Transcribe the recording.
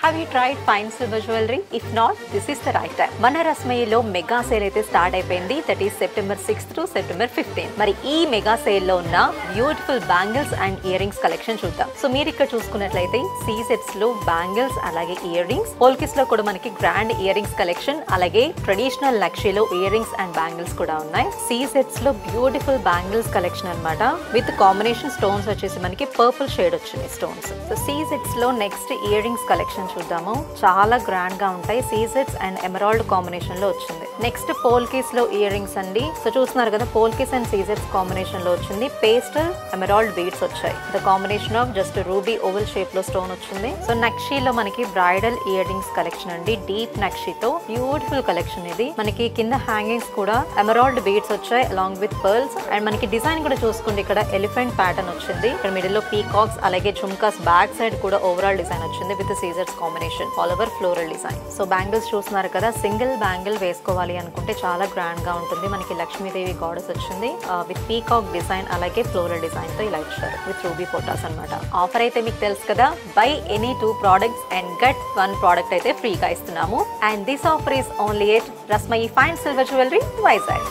Have you tried fine silver jewelry? If not, this is the right time. మన రస్మయిలో mega sale అయితే start అయిపోయింది. That is September 6th to September 15th. మరి ఈ mega sale లో ఉన్న beautiful bangles and earrings collection చూద్దాం. So మీరు ఇక్కడ చూసుకున్నట్లయితే సీ సెట్స్ లో బ్యాంగిల్స్ అలాగే ఇయర్ రింగ్స్, పోల్కిస్ లో కూడా మనకి గ్రాండ్ ఇయర్ రింగ్స్ కలెక్షన్, అలాగే ట్రెడిషనల్ నక్షీలో ఇయర్ రింగ్స్ అండ్ బ్యాంగిల్స్ కూడా ఉన్నాయి. సీ సెట్స్ లో బ్యూటిఫుల్ బ్యాంగిల్స్ కలెక్షన్ అన్నమాట. విత్ కాంబినేషన్ స్టోన్స్ వచ్చేసి మనకి పర్పుల్ షేడ్ వచ్చింది స్టోన్స్. సో సీ సెట్స్ లో నెక్స్ట్ ఇయర్ రింగ్స్ కలెక్షన్ చూద్దాము. చాలా గ్రాండ్ గా ఉంటాయి. సీజెట్స్ అండ్ ఎమరాల్డ్ కాంబినేషన్ లో వచ్చింది. నెక్స్ట్ పోల్కీస్ లో ఇయర్ రింగ్స్ అండి. సో చూస్తున్నారు కదా, పోల్కీస్ అండ్ సీజెట్స్ కాంబినేషన్ లో వచ్చింది. పేస్టల్ ఎమరాల్డ్ బీడ్స్ వచ్చాయి. The combination of just ruby oval shape లో స్టోన్ వచ్చింది. సో నక్షీలో మనకి బ్రైడల్ ఇయర్ రింగ్స్ కలెక్షన్ అండి. డీప్ నక్షీతో బ్యూటిఫుల్ కలెక్షన్ ఇది. మనకి కింద హ్యాంగింగ్స్ కూడా ఎమరాల్డ్ బీడ్స్ వచ్చాయి అలాంగ్ విత్ పర్ల్స్. అండ్ మనకి డిజైన్ కూడా చూసుకుంటే ఇక్కడ ఎలిఫెంట్ ప్యాటర్న్ వచ్చింది. ఇక్కడ మిడిల్ లో పీకాక్స్ అలాగే ఝుమ్కాస్ బ్యాక్ సైడ్ కూడా ఓవరాల్ డిజైన్ వచ్చింది with scissors combination all over floral design. So bangles చూస్తున్నారు కదా, సింగిల్ బ్యాంగిల్ వేసుకోవాలి అనుకుంటే చాలా గ్రాండ్ గా ఉంటుంది. మనకి లక్ష్మీదేవి గాడెస్ వచ్చింది విత్ పీకాక్ డిజైన్ అలాగే ఫ్లోరల్ డిజైన్ తో ఇలా ఇచ్చారు విత్ రూబీ ఫోటోస్ అన్నమాట. ఆఫర్ అయితే మీకు తెలుసు కదా, buy any 2 products and get 1 product అయితే ఫ్రీగా ఇస్తున్నాము. And this offer is only at Rasmayi fine silver jewellery Vizag.